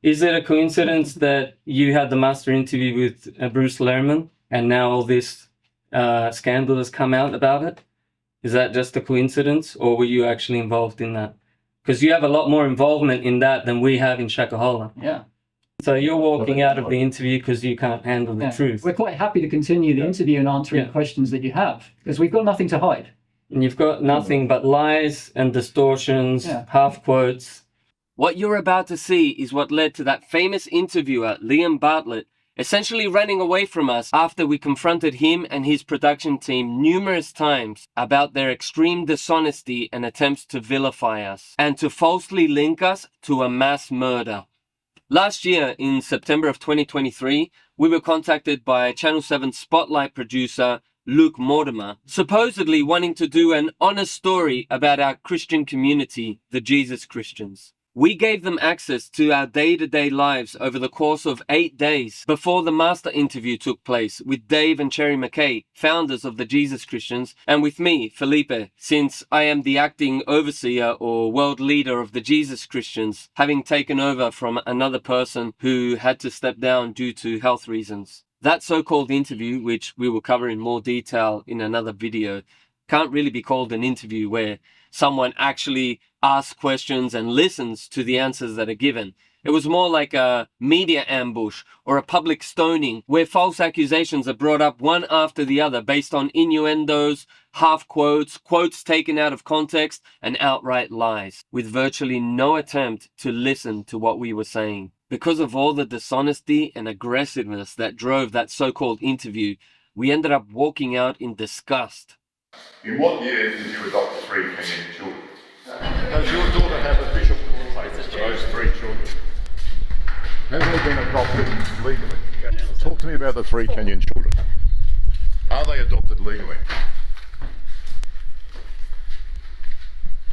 Is it a coincidence that you had the master interview with Bruce Lehrman and now all this scandal has come out about it? Is that just a coincidence, or were you actually involved in that? Because you have a lot more involvement in that than we have in Shakahola. Yeah. So you're walking out of the interview because you can't handle the truth. We're quite happy to continue the interview and answering questions that you have, because we've got nothing to hide. And you've got nothing but lies and distortions, half quotes. What you're about to see is what led to that famous interviewer, Liam Bartlett, essentially running away from us after we confronted him and his production team numerous times about their extreme dishonesty and attempts to vilify us and to falsely link us to a mass murder. Last year, in September of 2023, we were contacted by Channel 7 Spotlight producer Luke Mortimer, supposedly wanting to do an honest story about our Christian community, the Jesus Christians. We gave them access to our day-to-day lives over the course of 8 days before the master interview took place with Dave and Cherry McKay, founders of the Jesus Christians, and with me, Felipe, since I am the acting overseer or world leader of the Jesus Christians, having taken over from another person who had to step down due to health reasons. That so-called interview, which we will cover in more detail in another video, can't really be called an interview where someone actually asks questions and listens to the answers that are given. It was more like a media ambush or a public stoning where false accusations are brought up one after the other based on innuendos, half quotes, quotes taken out of context, and outright lies, with virtually no attempt to listen to what we were saying. Because of all the dishonesty and aggressiveness that drove that so-called interview, we ended up walking out in disgust. In what year did you adopt 3 Kenyan children? Does your daughter have official court papers for those 3 children? Have they been adopted legally? Talk to me about the 3 Kenyan children. Are they adopted legally?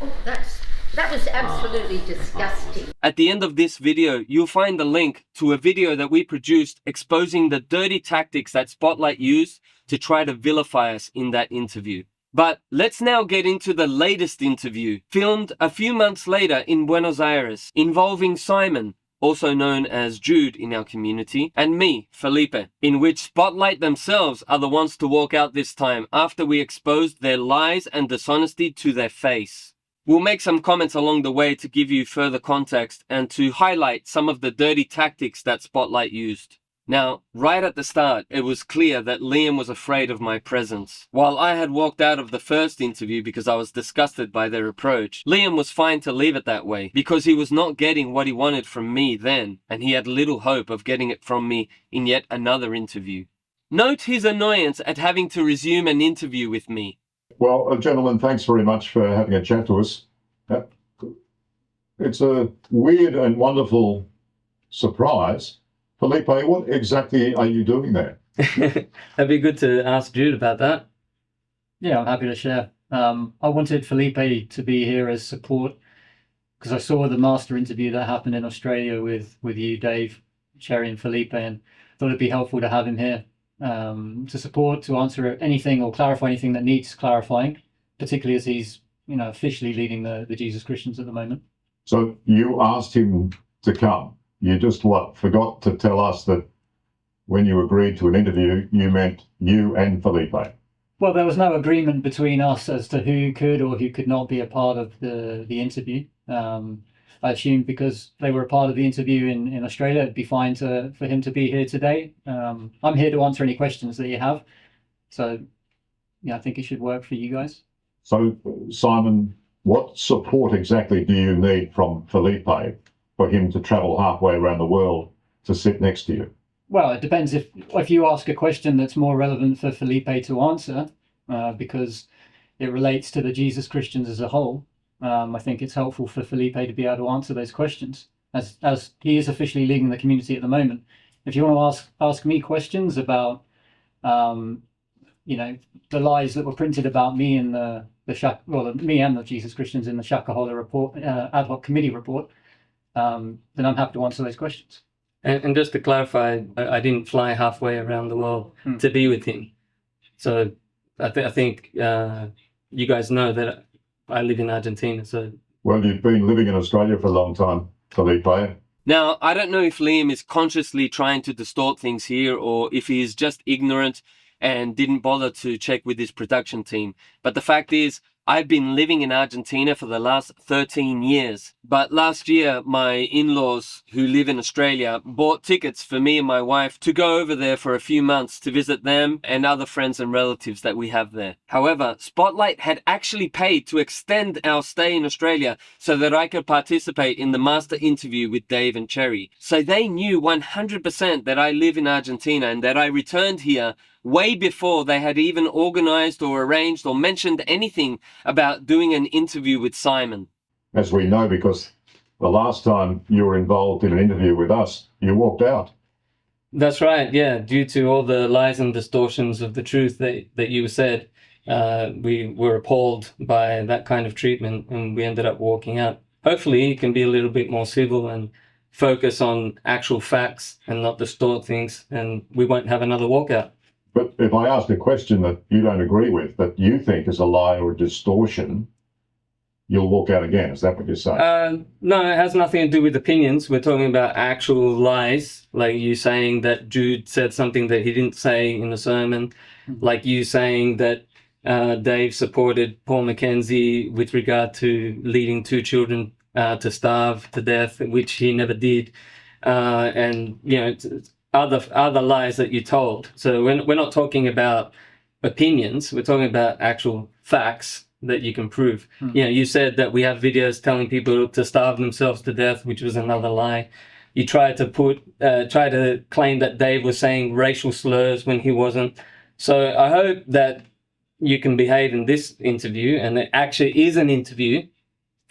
Oh, that was absolutely disgusting. At the end of this video, you'll find the link to a video that we produced exposing the dirty tactics that Spotlight used to try to vilify us in that interview. But let's now get into the latest interview, filmed a few months later in Buenos Aires, involving Simon, also known as Jude in our community, and me, Felipe, in which Spotlight themselves are the ones to walk out this time after we exposed their lies and dishonesty to their face. We'll make some comments along the way to give you further context and to highlight some of the dirty tactics that Spotlight used. Now, right at the start, it was clear that Liam was afraid of my presence. While I had walked out of the first interview because I was disgusted by their approach, Liam was fine to leave it that way because he was not getting what he wanted from me then, and he had little hope of getting it from me in yet another interview. Note his annoyance at having to resume an interview with me. Well, gentlemen, thanks very much for having a chat to us. It's a weird and wonderful surprise. Felipe, what exactly are you doing there? That'd be good to ask Jude about that. Yeah, I'm happy to share. I wanted Felipe to be here as support because I saw the master interview that happened in Australia with you, Dave, Cherry and Felipe, and thought it'd be helpful to have him here to support, to answer anything or clarify anything that needs clarifying, particularly as he's officially leading the Jesus Christians at the moment. So you asked him to come. You just forgot to tell us that when you agreed to an interview, you meant you and Felipe. Well, there was no agreement between us as to who could or who could not be a part of the interview. I assumed because they were a part of the interview in Australia, it'd be fine for him to be here today. I'm here to answer any questions that you have. So, yeah, I think it should work for you guys. So, Simon, what support exactly do you need from Felipe for him to travel halfway around the world to sit next to you? Well, it depends if you ask a question that's more relevant for Felipe to answer, because it relates to the Jesus Christians as a whole. I think it's helpful for Felipe to be able to answer those questions, as he is officially leading the community at the moment. If you want to ask me questions about, the lies that were printed about me in me and the Jesus Christians in the Shakahola report, ad hoc committee report, then I'm happy to answer those questions. And just to clarify, I didn't fly halfway around the world to be with him. So I think you guys know that I live in Argentina. So well, you've been living in Australia for a long time, Felipe. Now, I don't know if Liam is consciously trying to distort things here or if he is just ignorant and didn't bother to check with his production team. But the fact is, I've been living in Argentina for the last 13 years. But last year, my in-laws who live in Australia bought tickets for me and my wife to go over there for a few months to visit them and other friends and relatives that we have there. However, Spotlight had actually paid to extend our stay in Australia so that I could participate in the master interview with Dave and Cherry. So they knew 100% that I live in Argentina and that I returned here way before they had even organized or arranged or mentioned anything about doing an interview with Simon. As we know, because the last time you were involved in an interview with us, you walked out. That's right, yeah. Due to all the lies and distortions of the truth that you said, we were appalled by that kind of treatment and we ended up walking out. Hopefully you can be a little bit more civil and focus on actual facts and not distort things, and we won't have another walkout. But if I ask a question that you don't agree with, that you think is a lie or a distortion, you'll walk out again. Is that what you're saying? No, it has nothing to do with opinions. We're talking about actual lies, like you saying that Jude said something that he didn't say in the sermon, like you saying that Dave supported Paul Mackenzie with regard to leading 2 children to starve to death, which he never did, and you know. Other lies that you told. So we're not talking about opinions, we're talking about actual facts that you can prove. You know, you said that we have videos telling people to starve themselves to death, which was another lie. You tried to claim that Dave was saying racial slurs when he wasn't. So I hope that you can behave in this interview, and it actually is an interview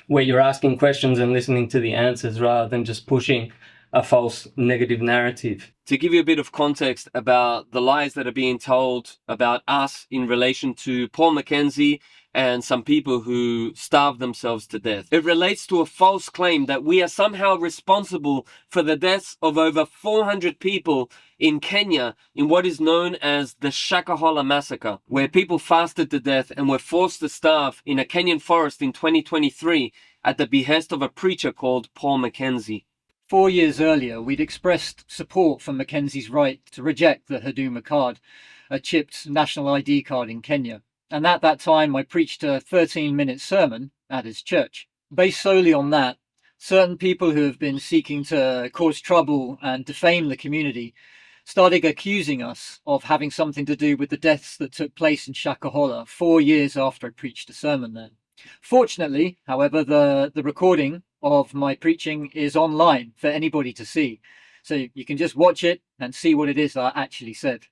where you're asking questions and listening to the answers rather than just pushing a false negative narrative. To give you a bit of context about the lies that are being told about us in relation to Paul Mackenzie and some people who starve themselves to death. It relates to a false claim that we are somehow responsible for the deaths of over 400 people in Kenya in what is known as the Shakahola massacre, where people fasted to death and were forced to starve in a Kenyan forest in 2023 at the behest of a preacher called Paul Mackenzie. 4 years earlier, we'd expressed support for Mackenzie's right to reject the Huduma card, a chipped national ID card in Kenya. And at that time, I preached a 13-minute sermon at his church. Based solely on that, certain people who have been seeking to cause trouble and defame the community started accusing us of having something to do with the deaths that took place in Shakahola 4 years after I preached a sermon there. Fortunately, however, the recording of my preaching is online for anybody to see. So you can just watch it and see what it is that I actually said.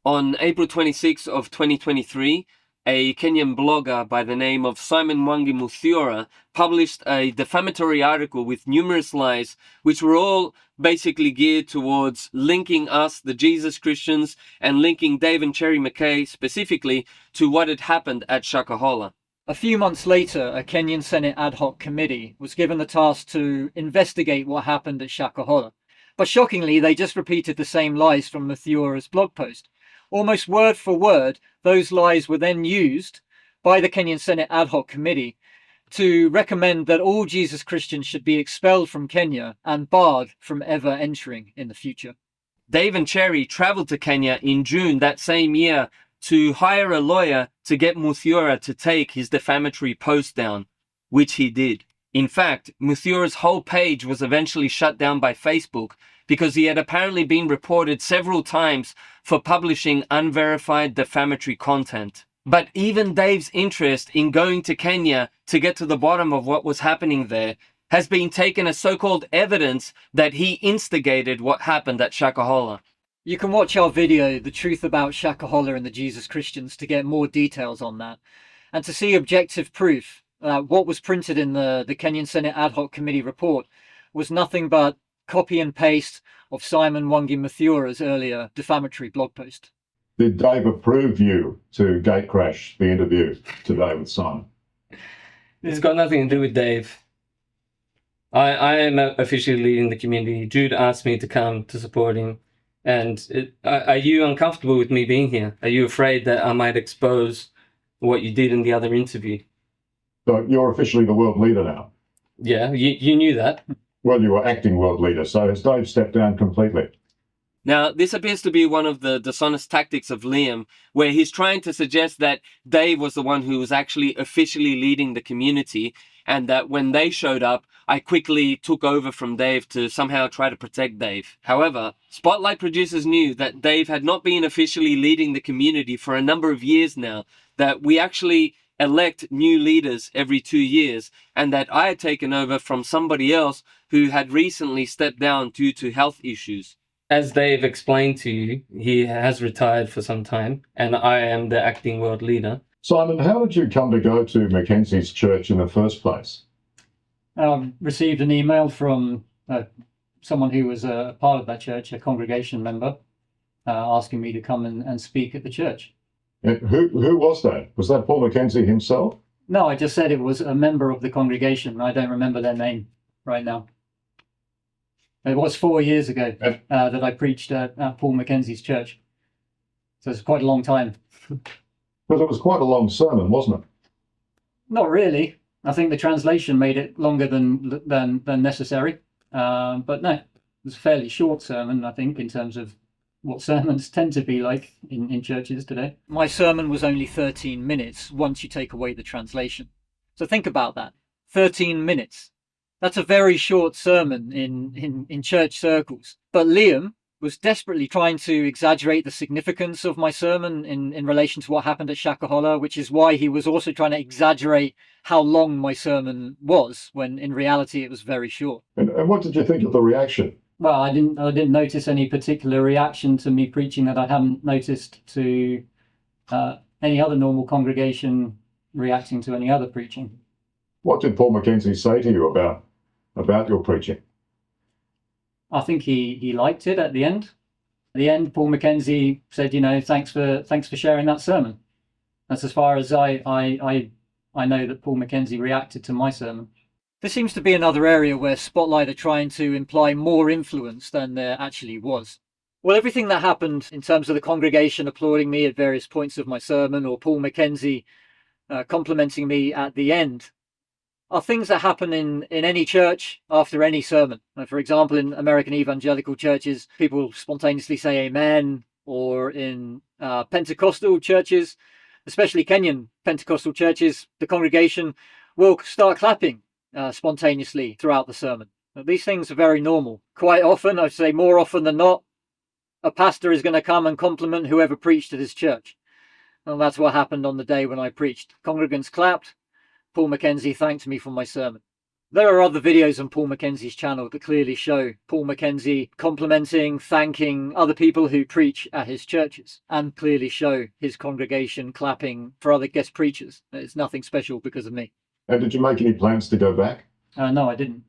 On April 26 of 2023, a Kenyan blogger by the name of Simon Mwangi Muthiora published a defamatory article with numerous lies, which were all basically geared towards linking us, the Jesus Christians, and linking Dave and Cherry McKay specifically to what had happened at Shakahola. A few months later, a Kenyan Senate ad hoc committee was given the task to investigate what happened at Shakahola. But shockingly, they just repeated the same lies from Muthiora's blog post. Almost word for word, those lies were then used by the Kenyan Senate ad hoc committee to recommend that all Jesus Christians should be expelled from Kenya and barred from ever entering in the future. Dave and Cherry traveled to Kenya in June that same year to hire a lawyer to get Muthiora to take his defamatory post down, which he did. In fact, Muthiora's whole page was eventually shut down by Facebook because he had apparently been reported several times for publishing unverified defamatory content. But even Dave's interest in going to Kenya to get to the bottom of what was happening there has been taken as so-called evidence that he instigated what happened at Shakahola. You can watch our video, The Truth About Shakahola and the Jesus Christians, to get more details on that, and to see objective proof that what was printed in the Kenyan Senate Ad Hoc Committee report was nothing but copy and paste of Simon Mwangi Muthiora's earlier defamatory blog post. Did Dave approve you to gate crash the interview today with Simon? It's got nothing to do with Dave. I am officially leading the community. Jude asked me to come to support him. And are you uncomfortable with me being here? Are you afraid that I might expose what you did in the other interview? So you're officially the world leader now? Yeah, you knew that. Well, you were acting world leader, so has Dave stepped down completely? Now, this appears to be one of the dishonest tactics of Liam, where he's trying to suggest that Dave was the one who was actually officially leading the community, and that when they showed up, I quickly took over from Dave to somehow try to protect Dave. However, Spotlight producers knew that Dave had not been officially leading the community for a number of years now, that we actually elect new leaders every 2 years, and that I had taken over from somebody else who had recently stepped down due to health issues. As Dave explained to you, he has retired for some time, and I am the acting world leader. Simon, how did you come to go to Mackenzie's church in the first place? Received an email from someone who was a part of that church, a congregation member, asking me to come and speak at the church. And who was that? Was that Paul Mackenzie himself? No, I just said it was a member of the congregation. I don't remember their name right now. It was 4 years ago that I preached at Paul Mackenzie's church. So it's quite a long time. But it was quite a long sermon, wasn't it? Not really. I think the translation made it longer than necessary. But no, it was a fairly short sermon, I think, in terms of what sermons tend to be like in churches today. My sermon was only 13 minutes once you take away the translation. So think about that. 13 minutes. That's a very short sermon in church circles. But Liam was desperately trying to exaggerate the significance of my sermon in relation to what happened at Shakahola, which is why he was also trying to exaggerate how long my sermon was, when in reality it was very short. And what did you think of the reaction? Well, I didn't notice any particular reaction to me preaching that I haven't noticed to any other normal congregation reacting to any other preaching. What did Paul Mackenzie say to you about your preaching? I think he liked it at the end. At the end, Paul Mackenzie said, thanks for sharing that sermon. That's as far as I know that Paul Mackenzie reacted to my sermon. This seems to be another area where Spotlight are trying to imply more influence than there actually was. Well, everything that happened in terms of the congregation applauding me at various points of my sermon, or Paul Mackenzie complimenting me at the end, are things that happen in any church after any sermon. For example, in American evangelical churches, people spontaneously say amen, or in Pentecostal churches, especially Kenyan Pentecostal churches, the congregation will start clapping spontaneously throughout the sermon. These things are very normal. Quite often, I'd say more often than not, a pastor is going to come and compliment whoever preached at his church. And that's what happened on the day when I preached. Congregants clapped. Paul Mackenzie thanked me for my sermon. There are other videos on Paul Mackenzie's channel that clearly show Paul Mackenzie complimenting, thanking other people who preach at his churches, and clearly show his congregation clapping for other guest preachers. It's nothing special because of me. And did you make any plans to go back? No, I didn't.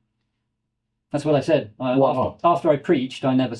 That's what I said. After I preached, I never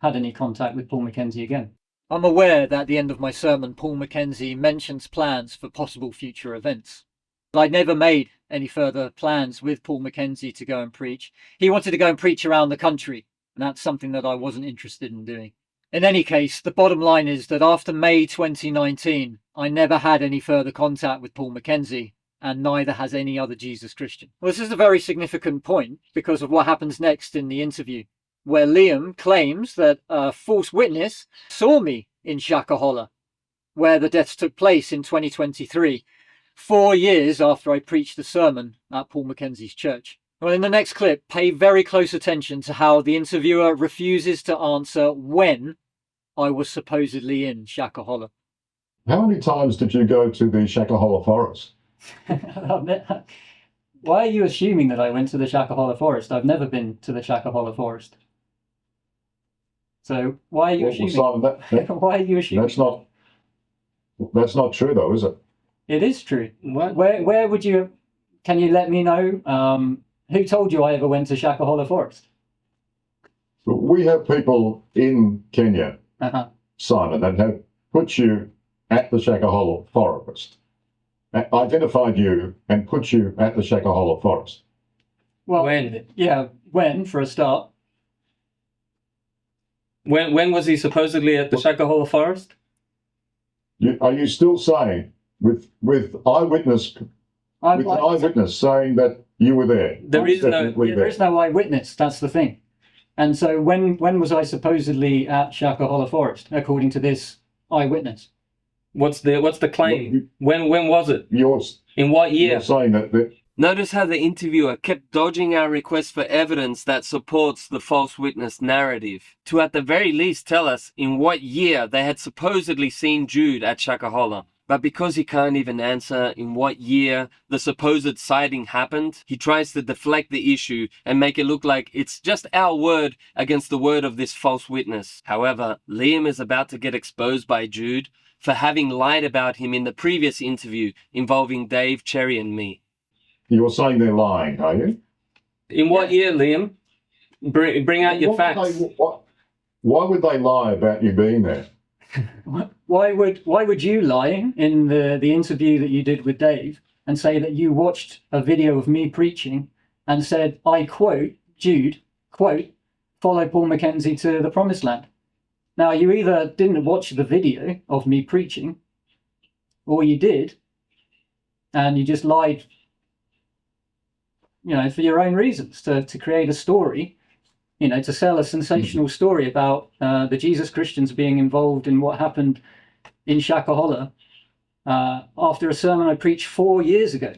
had any contact with Paul Mackenzie again. I'm aware that at the end of my sermon, Paul Mackenzie mentions plans for possible future events. I never made any further plans with Paul Mackenzie to go and preach. He wanted to go and preach around the country, and that's something that I wasn't interested in doing. In any case, the bottom line is that after May 2019, I never had any further contact with Paul Mackenzie, and neither has any other Jesus Christian. Well, this is a very significant point because of what happens next in the interview, where Liam claims that a false witness saw me in Shakahola, where the deaths took place in 2023. 4 years after I preached the sermon at Paul Mackenzie's church. Well, in the next clip, pay very close attention to how the interviewer refuses to answer when I was supposedly in Shakahola. How many times did you go to the Shakahola forest? Why are you assuming that I went to the Shakahola forest? I've never been to the Shakahola forest. So why are you assuming? Simon, why are you assuming? That's not true, though, is it? It is true. Where would you? Can you let me know? Who told you I ever went to Shakahola forest? We have people in Kenya, Simon, that have put you at the Shakahola forest, identified you and put you at the Shakahola forest. Well, when? Yeah, when, for a start. When was he supposedly at the Shakahola forest? Are you still saying, with eyewitness with an eyewitness saying that you were there. There is no eyewitness. That's the thing. And so when was I supposedly at Shakahola Forest, according to this eyewitness? What's the claim? When was it? In what year? You're saying that. Notice how the interviewer kept dodging our request for evidence that supports the false witness narrative, to at the very least tell us in what year they had supposedly seen Jude at Shakahola. But because he can't even answer in what year the supposed sighting happened, he tries to deflect the issue and make it look like it's just our word against the word of this false witness. However, Liam is about to get exposed by Jude for having lied about him in the previous interview involving Dave, Cherry and me. You're saying they're lying, are you? In what year, Liam? Bring out your facts. Why would they lie about you being there? Why would you lie in the interview that you did with Dave and say that you watched a video of me preaching and said, I quote, Jude, quote, follow Paul Mackenzie to the promised land? Now, you either didn't watch the video of me preaching, or you did, and you just lied, for your own reasons, to create a story, to sell a sensational story about the Jesus Christians being involved in what happened in Shakahola after a sermon I preached 4 years ago.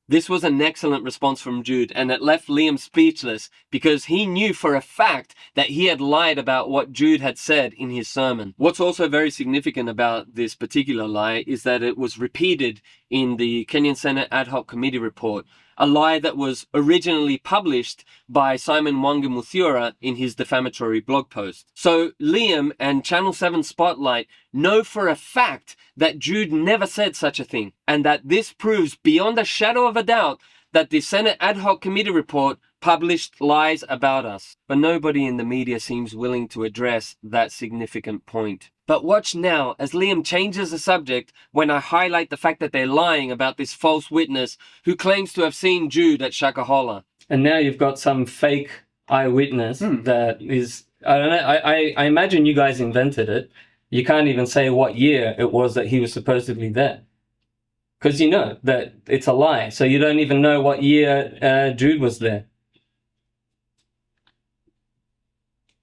This was an excellent response from Jude, and it left Liam speechless because he knew for a fact that he had lied about what Jude had said in his sermon. What's also very significant about this particular lie is that it was repeated in the Kenyan Senate Ad Hoc Committee report, a lie that was originally published by Simon Mwangi Muthura in his defamatory blog post. So Liam and Channel 7 Spotlight know for a fact that Jude never said such a thing, and that this proves beyond a shadow of a doubt that the Senate Ad Hoc Committee report published lies about us. But nobody in the media seems willing to address that significant point. But watch now as Liam changes the subject when I highlight the fact that they're lying about this false witness who claims to have seen Jude at Shakahola. And now you've got some fake eyewitness that is, I don't know, I imagine you guys invented it. You can't even say what year it was that he was supposedly there, because you know that it's a lie. So you don't even know what year Jude was there.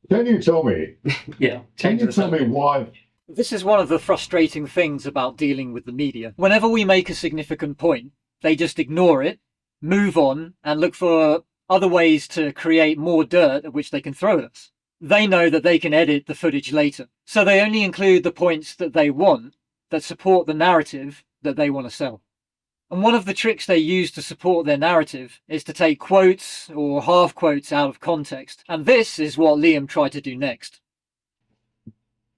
Can you tell me? Yeah. Can you tell me why? This is one of the frustrating things about dealing with the media. Whenever we make a significant point, they just ignore it, move on, and look for other ways to create more dirt at which they can throw at us. They know that they can edit the footage later, so they only include the points that they want, that support the narrative that they want to sell. And one of the tricks they use to support their narrative is to take quotes or half quotes out of context. And this is what Liam tried to do next.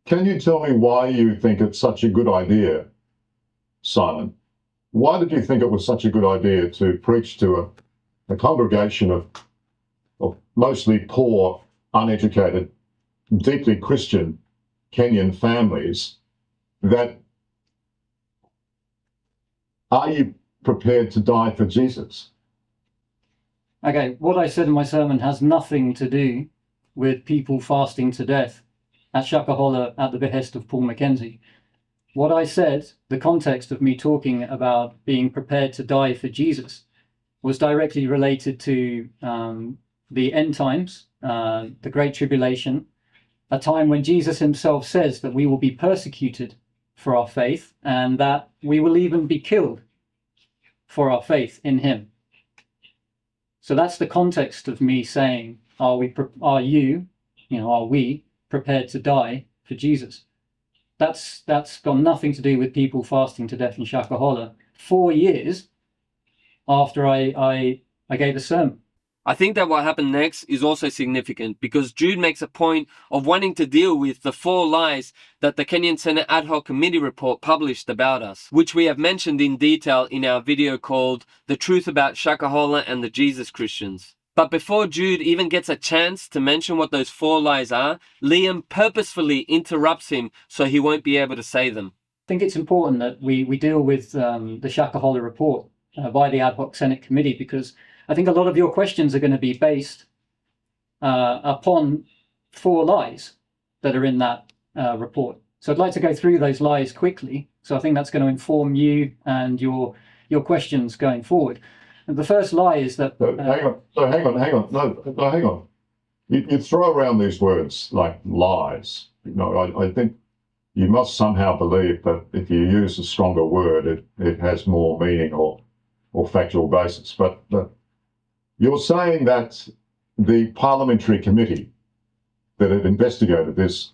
Can you tell me why you think it's such a good idea, Simon? Why did you think it was such a good idea to preach to a congregation of mostly poor, uneducated, deeply Christian Kenyan families that are you prepared to die for Jesus? Okay, what I said in my sermon has nothing to do with people fasting to death at Shakahola at the behest of Paul Mackenzie. What I said, the context of me talking about being prepared to die for Jesus, was directly related to the end times, the Great Tribulation, a time when Jesus himself says that we will be persecuted for our faith and that we will even be killed for our faith in him. So that's the context of me saying, are we prepared to die for Jesus? That's got nothing to do with people fasting to death in Shakahola 4 years after I gave a sermon. I think that what happened next is also significant because Jude makes a point of wanting to deal with the 4 lies that the Kenyan Senate Ad Hoc Committee report published about us, which we have mentioned in detail in our video called The Truth About Shakahola and the Jesus Christians. But before Jude even gets a chance to mention what those 4 lies are, Liam purposefully interrupts him so he won't be able to say them. I think it's important that we deal with the Shakahola report by the Ad Hoc Senate Committee, because I think a lot of your questions are going to be based upon 4 lies that are in that report. So I'd like to go through those lies quickly. So I think that's going to inform you and your your questions going forward. And the first lie is that... hang on. No, hang on. You throw around these words like lies. I think you must somehow believe that if you use a stronger word, it has more meaning or factual basis. But you're saying that the parliamentary committee that had investigated this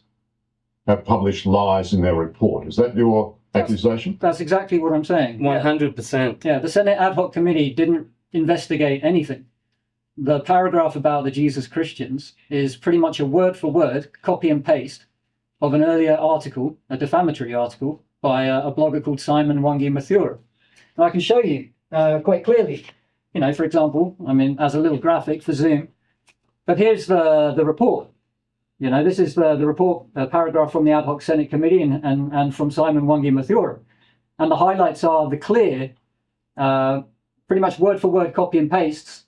have published lies in their report. Is that your accusation? That's exactly what I'm saying. 100%. Yeah, the Senate ad hoc committee didn't investigate anything. The paragraph about the Jesus Christians is pretty much a word for word copy and paste of an earlier article, a defamatory article by a blogger called Simon Wangi Mathura. And I can show you quite clearly, for example, as a little graphic for Zoom, but here's the report. This is the report, a paragraph from the ad hoc Senate committee and from Simon Wangi Mathura. And the highlights are the clear, pretty much word for word copy and pastes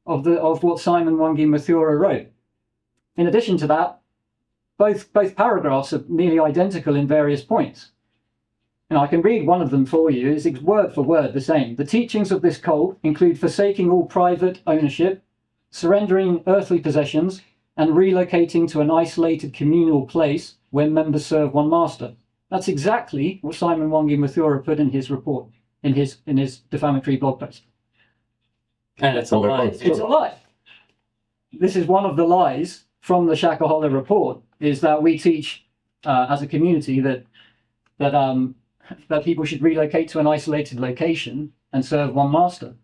of what Simon Wangi Mathura wrote. In addition to that, both paragraphs are nearly identical in various points. I can read one of them for you. It's word for word the same. The teachings of this cult include forsaking all private ownership, surrendering earthly possessions, and relocating to an isolated communal place where members serve one master. That's exactly what Simon Wangi Mathura put in his report, in his defamatory blog post. And it's a lie. It's a lie. This is one of the lies from the Shakahola report, is that we teach as a community that people should relocate to an isolated location and serve one master.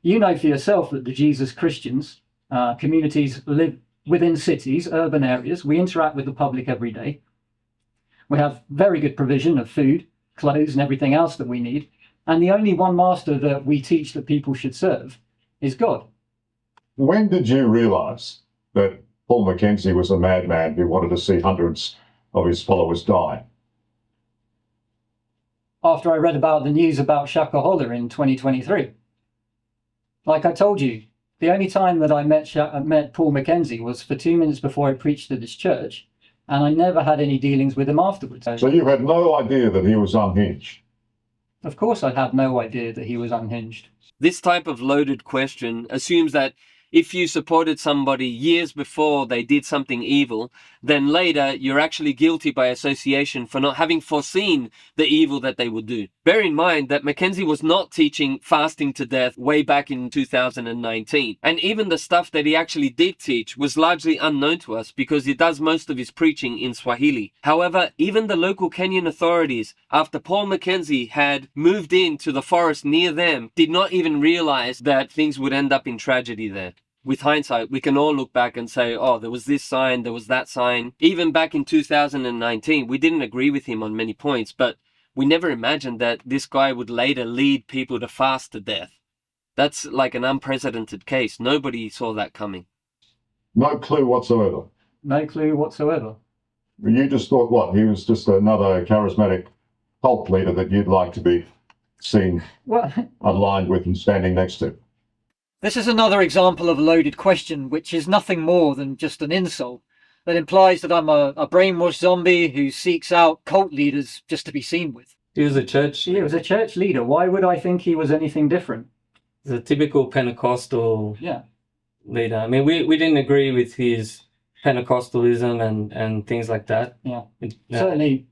You know for yourself that the Jesus Christians communities live within cities, urban areas. We interact with the public every day. We have very good provision of food, clothes, and everything else that we need. And the only one master that we teach that people should serve is God. When did you realise that Paul Mackenzie was a madman who wanted to see hundreds of his followers die? After I read about the news about Shakahola in 2023. Like I told you, the only time that I met Paul Mackenzie was for 2 minutes before I preached at his church, and I never had any dealings with him afterwards. So you had no idea that he was unhinged? Of course I had no idea that he was unhinged. This type of loaded question assumes that if you supported somebody years before they did something evil, then later you're actually guilty by association for not having foreseen the evil that they would do. Bear in mind that Mackenzie was not teaching fasting to death way back in 2019. And even the stuff that he actually did teach was largely unknown to us because he does most of his preaching in Swahili. However, even the local Kenyan authorities, after Paul Mackenzie had moved into the forest near them, did not even realize that things would end up in tragedy there. With hindsight, we can all look back and say, oh, there was this sign, there was that sign. Even back in 2019, we didn't agree with him on many points, but we never imagined that this guy would later lead people to fast to death. That's like an unprecedented case. Nobody saw that coming. No clue whatsoever? No clue whatsoever. You just thought, what, he was just another charismatic cult leader that you'd like to be seen aligned with and standing next to? This is another example of a loaded question, which is nothing more than just an insult that implies that I'm a brainwashed zombie who seeks out cult leaders just to be seen with. He was a church leader. He was a church leader. Why would I think he was anything different? He's a typical Pentecostal leader. I mean, we didn't agree with his Pentecostalism and things like that. Yeah. Certainly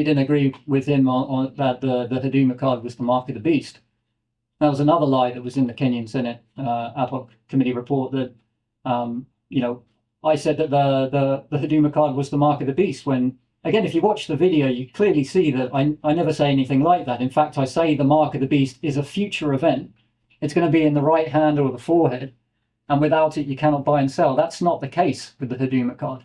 didn't agree with him on that the Huduma card was the mark of the beast. That was another lie that was in the Kenyan Senate ad hoc committee report that, I said that the Huduma card was the mark of the beast when, again, if you watch the video, you clearly see that I never say anything like that. In fact, I say the mark of the beast is a future event. It's going to be in the right hand or the forehead, and without it, you cannot buy and sell. That's not the case with the Huduma card.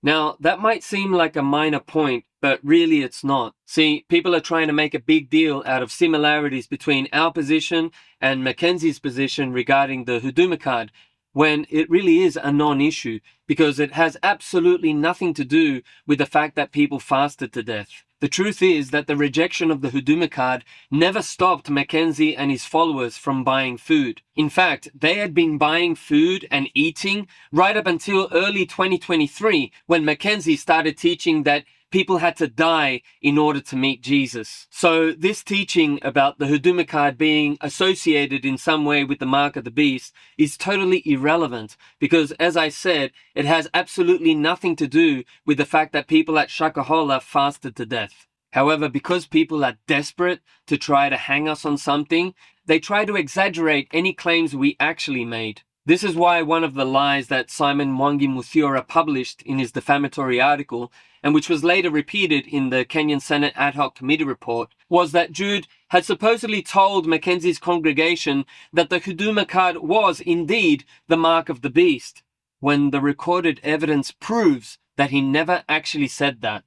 Now, that might seem like a minor point, but really it's not. See, people are trying to make a big deal out of similarities between our position and Mackenzie's position regarding the Huduma card, when it really is a non-issue, because it has absolutely nothing to do with the fact that people fasted to death. The truth is that the rejection of the Huduma card never stopped Mackenzie and his followers from buying food. In fact, they had been buying food and eating right up until early 2023, when Mackenzie started teaching that people had to die in order to meet Jesus. So this teaching about the Huduma card being associated in some way with the mark of the beast is totally irrelevant because, as I said, it has absolutely nothing to do with the fact that people at Shakahola fasted to death. However, because people are desperate to try to hang us on something, they try to exaggerate any claims we actually made. This is why one of the lies that Simon Mwangi Muthiora published in his defamatory article, and which was later repeated in the Kenyan Senate Ad Hoc Committee report, was that Jude had supposedly told Mackenzie's congregation that the Huduma card was indeed the mark of the beast, when the recorded evidence proves that he never actually said that.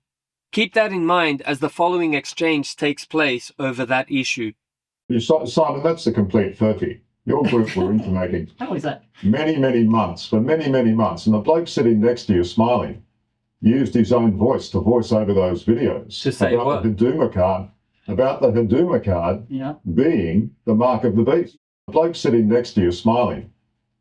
Keep that in mind as the following exchange takes place over that issue. Simon, that's a complete 30. Your group were intimating How is that? many months, for many months, and the bloke sitting next to you smiling used his own voice to voice over those videos To say about what? the Huduma card being the mark of the beast. The bloke sitting next to you smiling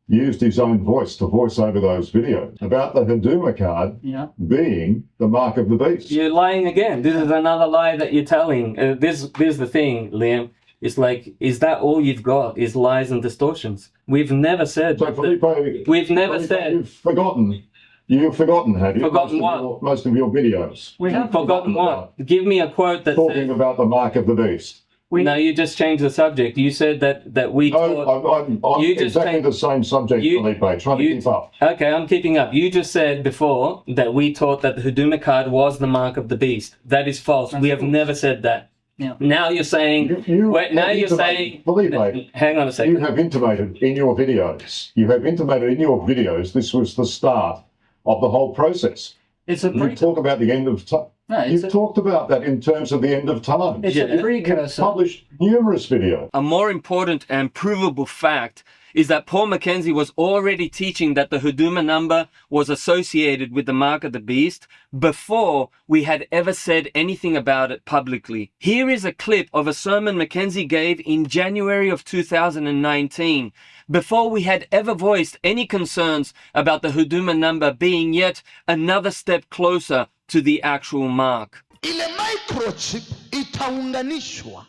used his own voice to voice over those videos about the Huduma card being the mark of the beast. You're lying again. This is another lie that you're telling. This is the thing, Liam. It's like, is that all you've got? Is lies and distortions? We've never said. So Felipe, we've never said. You've forgotten. You've forgotten, have you? Forgotten what? Most of your videos. We have forgotten what? Give me a quote that talking says, about the mark of the beast. No, you just changed the subject. You said that we. I'm you just exactly the same subject, Felipe. Trying to keep up. Okay, I'm keeping up. You just said before that we taught that the Huduma card was the mark of the beast. That is false. We have never said that. Yeah. Now you're saying. Now you're saying. Felipe, hang on a second. You have intimated in your videos. You have intimated in your videos. This was the start of the whole process. You talk about the end of time. No, You've talked about that in terms of the end of time. It's a precursor. Published numerous videos. A more important and provable fact is that Paul Mackenzie was already teaching that the Huduma number was associated with the mark of the beast before we had ever said anything about it publicly. Here is a clip of a sermon Mackenzie gave in January of 2019, before we had ever voiced any concerns about the Huduma number being yet another step closer to the actual mark. Ile microchip itaunganishwa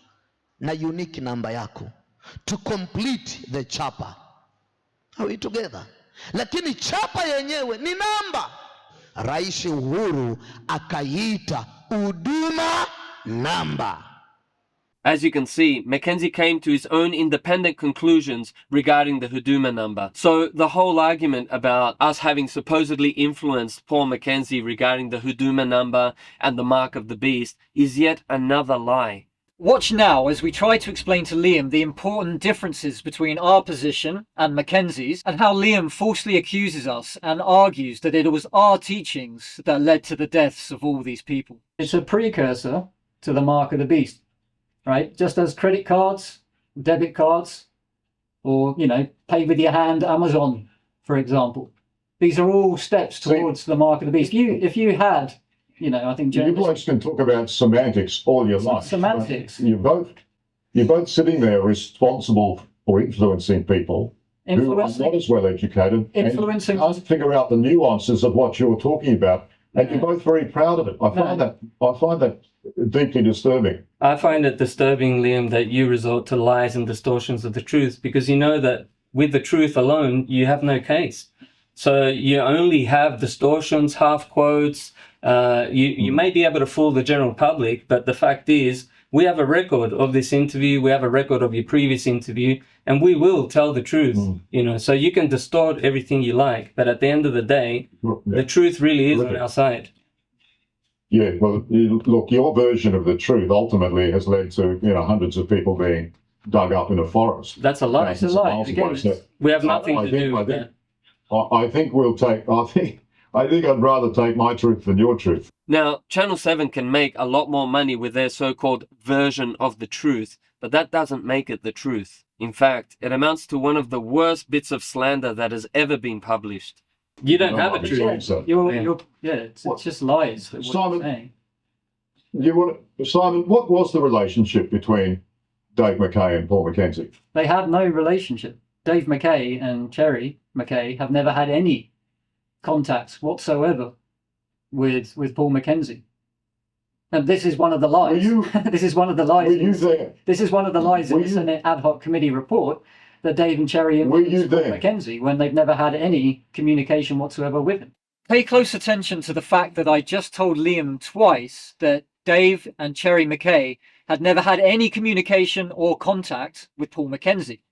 na unique number yako to complete the chapa. Are we together? Lakini chapa yenyewe ni namba. Rais Uhuru akaiita Huduma number. As you can see, Mackenzie came to his own independent conclusions regarding the Huduma number. So the whole argument about us having supposedly influenced Paul Mackenzie regarding the Huduma number and the mark of the beast is yet another lie. Watch now as we try to explain to Liam the important differences between our position and Mackenzie's, and how Liam falsely accuses us and argues that it was our teachings that led to the deaths of all these people. It's a precursor to the mark of the beast. Right, just as credit cards, debit cards, or, pay with your hand, Amazon, for example. These are all steps towards the mark of the beast. If you had, I think you blokes can talk about semantics all your life. Semantics. You're both sitting there responsible for influencing people who are not as well educated. Influencing. And can't figure out the nuances of what you're talking about. And you're both very proud of it. I find that deeply disturbing. I find it disturbing, Liam, that you resort to lies and distortions of the truth, because you know that with the truth alone, you have no case. So you only have distortions, half quotes. You may be able to fool the general public, but the fact is, we have a record of this interview. We have a record of your previous interview, and we will tell the truth. So you can distort everything you like, but at the end of the day, the truth really is on our side. Yeah, well, look, your version of the truth ultimately has led to hundreds of people being dug up in a forest. That's a lie. It's a lie. Again, we have nothing to do with that. I think I'd rather take my truth than your truth. Now, Channel 7 can make a lot more money with their so-called version of the truth, but that doesn't make it the truth. In fact, it amounts to one of the worst bits of slander that has ever been published. You don't have a truth. So. It's just lies. Simon, Simon, what was the relationship between Dave McKay and Paul Mackenzie? They had no relationship. Dave McKay and Cherry McKay have never had any contact whatsoever with Paul Mackenzie. And this is one of the lies. This is one of the lies. Were you there? This is one of the lies in the Senate ad hoc committee report that Dave and Cherry and Mackenzie, when they've never had any communication whatsoever with him. Pay close attention to the fact that I just told Liam twice that Dave and Cherry McKay had never had any communication or contact with Paul Mackenzie.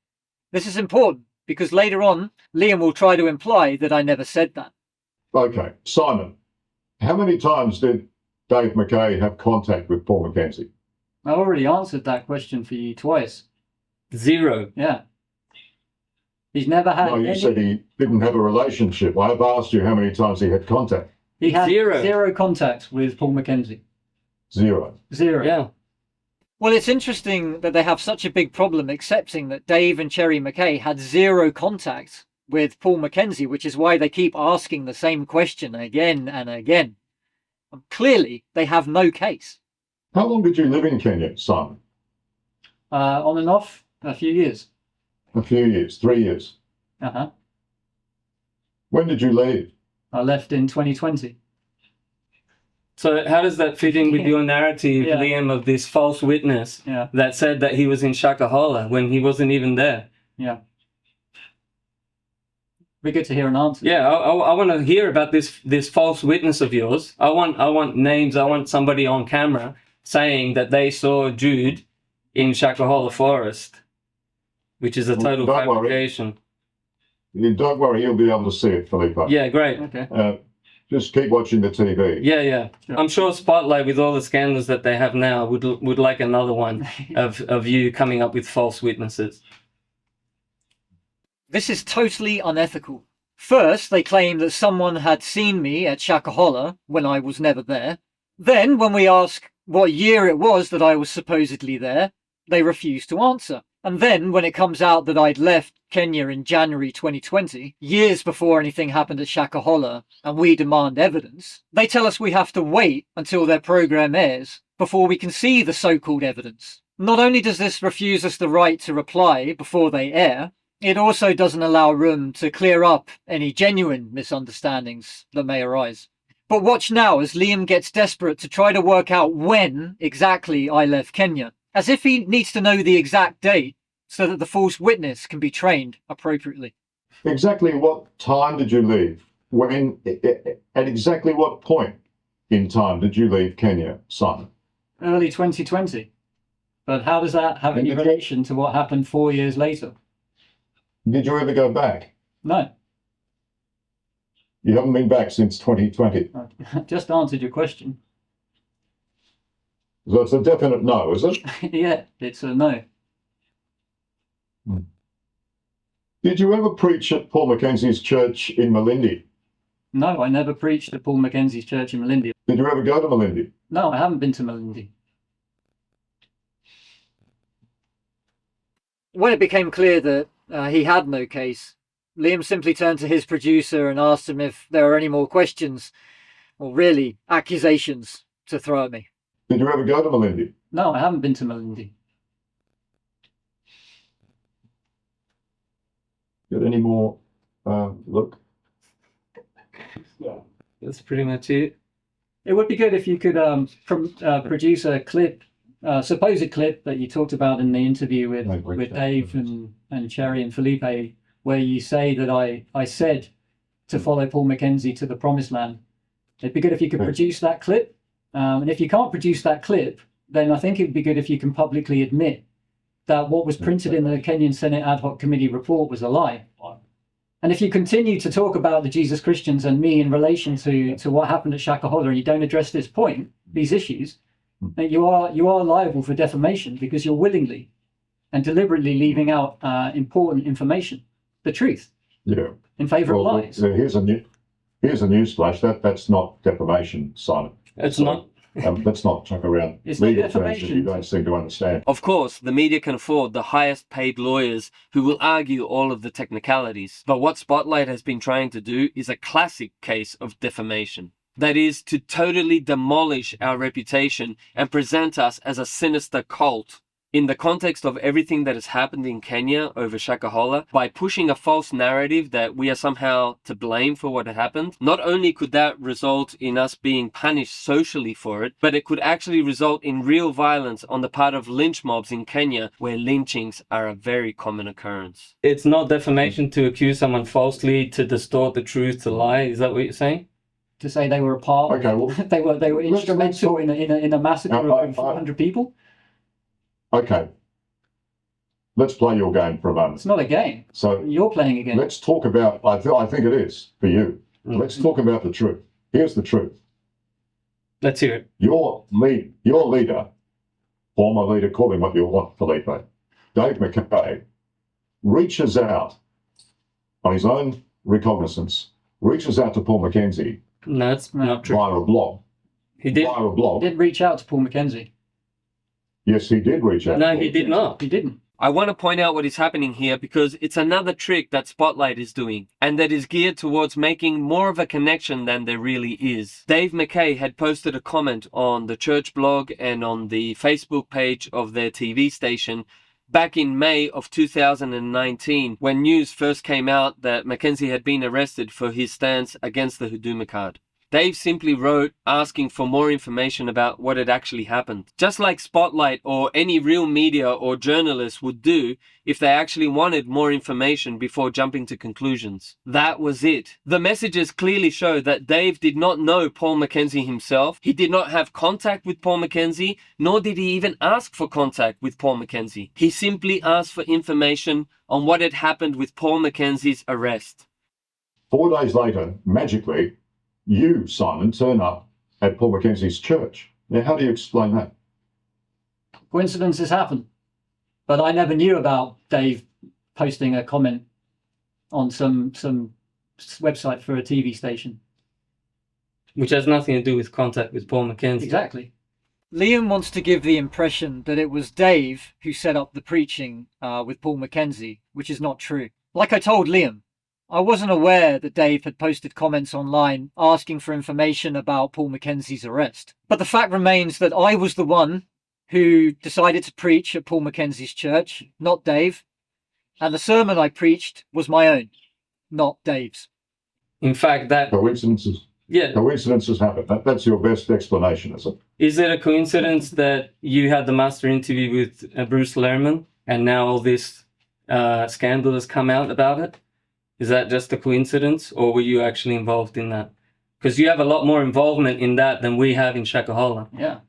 This is important because later on, Liam will try to imply that I never said that. Okay, Simon, how many times did Dave McKay have contact with Paul Mackenzie? I already answered that question for you twice. 0. Yeah. He's never had No, you said he didn't have a relationship. I've asked you how many times he had contact. He had 0. 0 contact with Paul Mackenzie. 0. 0. Yeah. Well, it's interesting that they have such a big problem accepting that Dave and Cherry McKay had 0 contact with Paul Mackenzie, which is why they keep asking the same question again and again. Clearly, they have no case. How long did you live in Kenya, Simon? On and off, a few years. A few years, 3 years. Uh-huh. When did you leave? I left in 2020. So how does that fit in with your narrative, Yeah. Liam, of this false witness Yeah. that said that he was in Shakahola when he wasn't even there? Yeah. Be good to hear an answer. Yeah, I want to hear about this false witness of yours. I want names. I want somebody on camera saying that they saw Jude in Shakahola Forest, which is a total Don't worry. fabrication. Don't worry, you'll be able to see it, Felipe. Yeah, great. Okay. Just keep watching the TV. Yeah. Sure. I'm sure Spotlight, with all the scandals that they have now, would like another one of you coming up with false witnesses. This is totally unethical. First, they claim that someone had seen me at Shakahola when I was never there. Then, when we ask what year it was that I was supposedly there, they refuse to answer. And then, when it comes out that I'd left Kenya in January 2020, years before anything happened at Shakahola, and we demand evidence, they tell us we have to wait until their program airs before we can see the so-called evidence. Not only does this refuse us the right to reply before they air, it also doesn't allow room to clear up any genuine misunderstandings that may arise. But watch now as Liam gets desperate to try to work out when exactly I left Kenya, as if he needs to know the exact date so that the false witness can be trained appropriately. Exactly what time did you leave? When, at exactly what point in time did you leave Kenya, Simon? Early 2020. But how does that have any relation to what happened 4 years later? Did you ever go back? No. You haven't been back since 2020. I just answered your question. So it's a definite no, is it? Yeah, it's a no. Did you ever preach at Paul Mackenzie's church in Malindi? No, I never preached at Paul Mackenzie's church in Malindi. Did you ever go to Malindi? No, I haven't been to Malindi. When it became clear that he had no case, Liam simply turned to his producer and asked him if there are any more questions, or really, accusations, to throw at me. Did you ever go to Malindi? No, I haven't been to Malindi. Got any more? Look. That's pretty much it. It would be good if you could produce a clip, supposed clip that you talked about in the interview with Dave and Cherry and Felipe, where you say that I said to follow Paul Mackenzie to the promised land. It'd be good if you could produce that clip. And if you can't produce that clip, then I think it'd be good if you can publicly admit that what was printed in the Kenyan Senate Ad Hoc Committee report was a lie. And if you continue to talk about the Jesus Christians and me in relation to what happened at Shakahola and you don't address this point, these issues, then you are liable for defamation because you're willingly and deliberately leaving out important information, the truth, in favour of lies. Here's a news flash. That's not defamation, Simon. It's not. Let's not talk around It's legal not terms that defamation. you don't seem to understand. Of course, the media can afford the highest paid lawyers who will argue all of the technicalities. But what Spotlight has been trying to do is a classic case of defamation. That is, to totally demolish our reputation and present us as a sinister cult. In the context of everything that has happened in Kenya over Shakahola, by pushing a false narrative that we are somehow to blame for what happened, not only could that result in us being punished socially for it, but it could actually result in real violence on the part of lynch mobs in Kenya, where lynchings are a very common occurrence. It's not defamation to accuse someone falsely, to distort the truth, to lie. Is that what you're saying? To say they were a part, Okay, well, they were instrumental in a massacre of over 400 people. Okay. Let's play your game for a moment. It's not a game. So You're playing a game. let's talk about, I think it is for you. Let's talk about the truth. Here's the truth. Let's hear it. Your leader, former leader, call him what you want, Felipe, Dave McKay, reaches out on his own recognizance, reaches out to Paul McKenzie No, it's not true. via a blog. He did. Via a blog. He did reach out to Paul McKenzie. Yes, he did reach out. No, to he Paul did McKenzie. not. He didn't. I want to point out what is happening here because it's another trick that Spotlight is doing, and that is geared towards making more of a connection than there really is. Dave McKay had posted a comment on the church blog and on the Facebook page of their TV station back in May of 2019, when news first came out that Mackenzie had been arrested for his stance against the Huduma card. Dave simply wrote asking for more information about what had actually happened. Just like Spotlight or any real media or journalist would do if they actually wanted more information before jumping to conclusions. That was it. The messages clearly show that Dave did not know Paul McKenzie himself. He did not have contact with Paul McKenzie, nor did he even ask for contact with Paul McKenzie. He simply asked for information on what had happened with Paul McKenzie's arrest. 4 days later, magically, you, Simon, turn up at Paul McKenzie's church. Now, how do you explain that? Coincidences happen. But I never knew about Dave posting a comment on some website for a TV station. Which has nothing to do with contact with Paul McKenzie. Exactly. Liam wants to give the impression that it was Dave who set up the preaching with Paul McKenzie, which is not true. Like I told Liam, I wasn't aware that Dave had posted comments online asking for information about Paul McKenzie's arrest. But the fact remains that I was the one who decided to preach at Paul McKenzie's church, not Dave. And the sermon I preached was my own, not Dave's. In fact, that Coincidences happen. That's your best explanation, is it? is it a coincidence that you had the master interview with Bruce Lerman and now all this scandal has come out about it? Is that just a coincidence, or were you actually involved in that? Because you have a lot more involvement in that than we have in Shakahola. Yeah.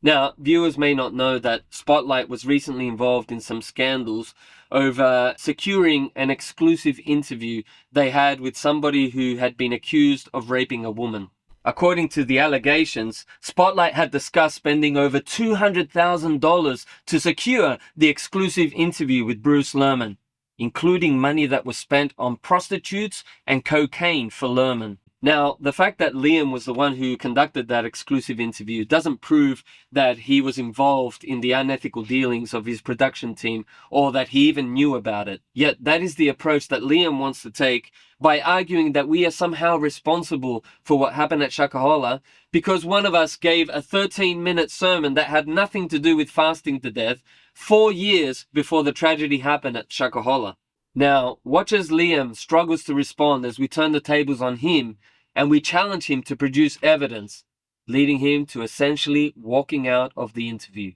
Now, viewers may not know that Spotlight was recently involved in some scandals over securing an exclusive interview they had with somebody who had been accused of raping a woman. According to the allegations, Spotlight had discussed spending over $200,000 to secure the exclusive interview with Bruce Lerman, including money that was spent on prostitutes and cocaine for Lerman. Now, the fact that Liam was the one who conducted that exclusive interview doesn't prove that he was involved in the unethical dealings of his production team or that he even knew about it. Yet that is the approach that Liam wants to take by arguing that we are somehow responsible for what happened at Shakahola because one of us gave a 13-minute sermon that had nothing to do with fasting to death 4 years before the tragedy happened at Shakahola. Now, watch as Liam struggles to respond as we turn the tables on him and we challenge him to produce evidence, leading him to essentially walking out of the interview.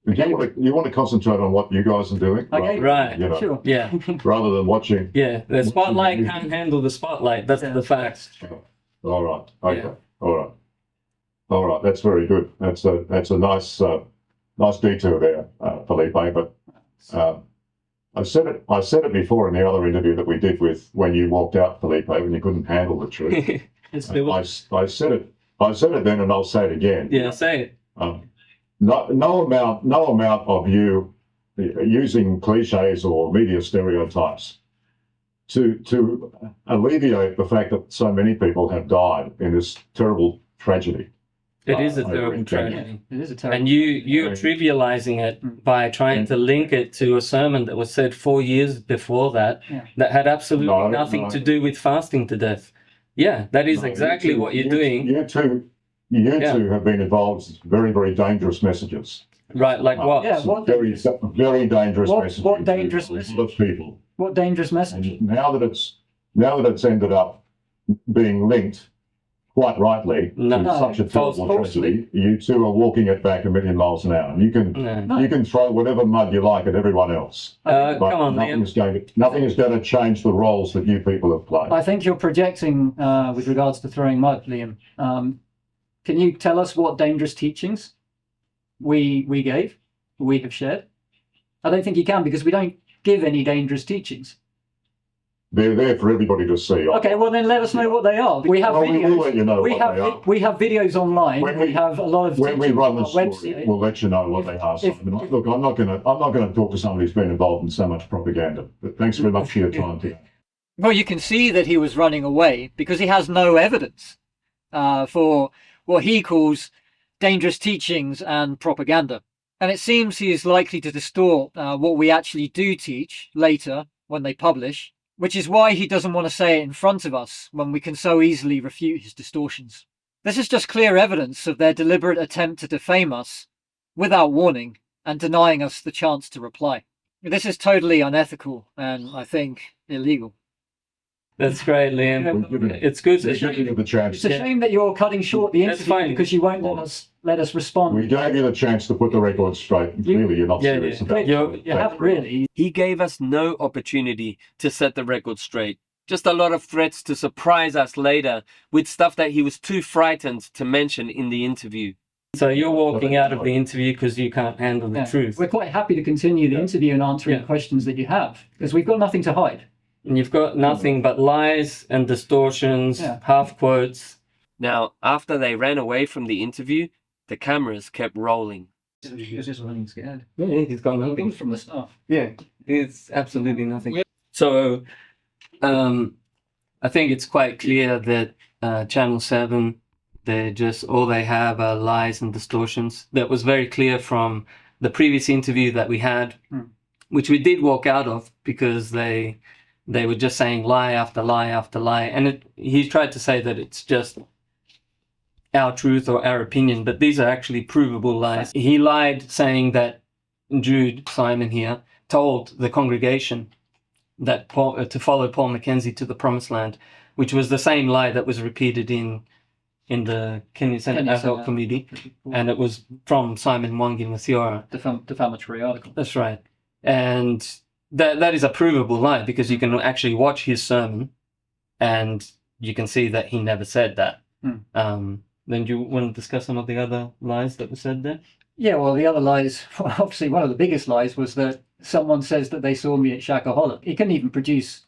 You want to concentrate on what you guys are doing? Okay. Right. You know, Sure. Yeah. rather than watching. Yeah. The spotlight can't handle the spotlight. That's the fact. All right. Okay. Yeah. All right. That's very good. That's a nice detour there, Felipe. But I said it before in the other interview that we did with when you walked out, Felipe, when you couldn't handle the truth. I said it then, and I'll say it again. Yeah, say it. No amount of you using cliches or media stereotypes to alleviate the fact that so many people have died in this terrible tragedy. It is a terrible tragedy. It is a terrible. And you're trivializing it by trying to link it to a sermon that was said 4 years before that, that had absolutely nothing to do with fasting to death. Yeah, that is exactly what you're doing. You two have been involved in very, very dangerous messages. Right, like what? Yeah, Some very dangerous what messaging. dangerous to a lot message? of people. What dangerous message? And now that it's ended up being linked, quite rightly, No. to such a terrible tragedy, you two are walking it back a million miles an hour. And you can throw whatever mud you like at everyone else. Come But on, nothing Liam. is going to change the roles that you people have played. I think you're projecting with regards to throwing mud, Liam. Can you tell us what dangerous teachings we have shared? I don't think you can, because we don't give any dangerous teachings. They're there for everybody to see. Okay, well then let us know what they are. We have videos. We'll let you know what they are. We have videos online. We have a lot of. When we run the story, website. we'll let you know what they are. Simon. Look, I'm not going to talk to somebody who's been involved in so much propaganda. But thanks very much for your time today. Well, you can see that he was running away because he has no evidence for what he calls dangerous teachings and propaganda. And it seems he is likely to distort what we actually do teach later when they publish, which is why he doesn't want to say it in front of us when we can so easily refute his distortions. This is just clear evidence of their deliberate attempt to defame us without warning and denying us the chance to reply. This is totally unethical and, I think, illegal. That's great, Liam. It's good to give you the chance. It's a shame that you're cutting short the That's interview fine. because you won't let us respond. We gave you the chance to put the record straight. Clearly, you're not serious about it. You haven't really. He gave us no opportunity to set the record straight. Just a lot of threats to surprise us later with stuff that he was too frightened to mention in the interview. So you're walking out of the interview because you can't handle the truth. We're quite happy to continue the interview and answering questions that you have, because we've got nothing to hide. And you've got nothing but lies and distortions, half quotes. Now, after they ran away from the interview, the cameras kept rolling. He's just running scared. Yeah, he's got nothing. From the start. Yeah, it's absolutely nothing. So, I think it's quite clear that Channel 7, all they have are lies and distortions. That was very clear from the previous interview that we had, which we did walk out of because they were just saying lie after lie after lie. And he tried to say that it's just our truth or our opinion, but these are actually provable lies. He lied saying that Jude, Simon here, told the congregation that to follow Paul Mackenzie to the Promised Land, which was the same lie that was repeated in the Kenyan Senate Ad Hoc Committee, and it was from Simon Mwangi Mathiora. Defamatory article. That's right. And that is a provable lie, because you can actually watch his sermon and you can see that he never said that. Then do you want to discuss some of the other lies that were said there? Yeah, well, the other lies, obviously one of the biggest lies was that someone says that they saw me at Shakahola. He couldn't even produce,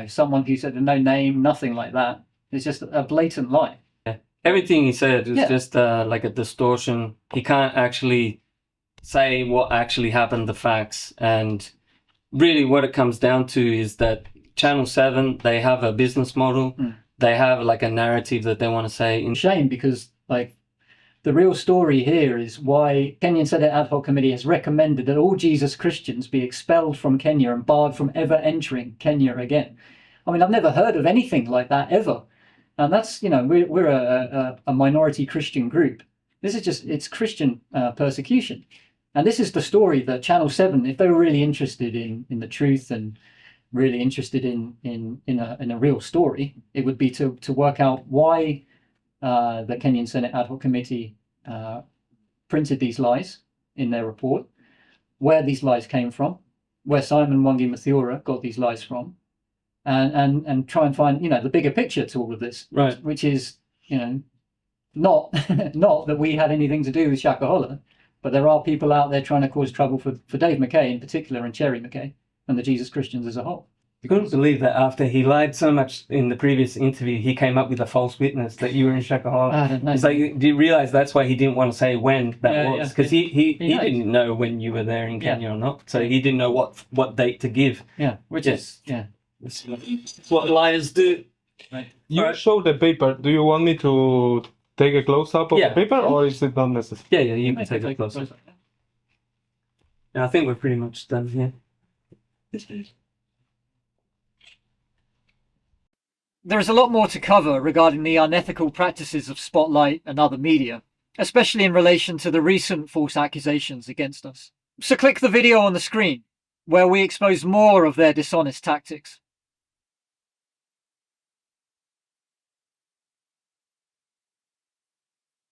someone who said no name, nothing like that. It's just a blatant lie. Yeah. Everything he said is just like a distortion. He can't actually say what actually happened, the facts. And really what it comes down to is that Channel 7, they have a business model. They have like a narrative that they want to say. Shame, because the real story here is why Kenyan Senate Ad Hoc Committee has recommended that all Jesus Christians be expelled from Kenya and barred from ever entering Kenya again. I mean, I've never heard of anything like that ever. And that's, we're a minority Christian group. This is it's Christian persecution. And this is the story that Channel 7, if they were really interested in the truth and really interested in a real story, it would be to work out why the Kenyan Senate Ad Hoc Committee printed these lies in their report, where these lies came from, where Simon Mwangi Mathiora got these lies from, and try and find the bigger picture to all of this, right? Which is not that we had anything to do with Shakahola, but there are people out there trying to cause trouble for Dave McKay in particular, and Cherry McKay, and the Jesus Christians as a whole. You couldn't believe that after he lied so much in the previous interview, he came up with a false witness that you were in Shakahola. I don't know. It's like, do you realize that's why he didn't want to say when that was? Because he didn't know when you were there in Kenya or not. So he didn't know what date to give. Yeah, which is it's what liars do. Right. You show the paper. Do you want me to take a close-up of the paper, or is it not necessary? Yeah, you can take a close-up. Yeah, I think we're pretty much done here. There is a lot more to cover regarding the unethical practices of Spotlight and other media. especially in relation to the recent false accusations against us. So click the video on the screen, where we expose more of their dishonest tactics.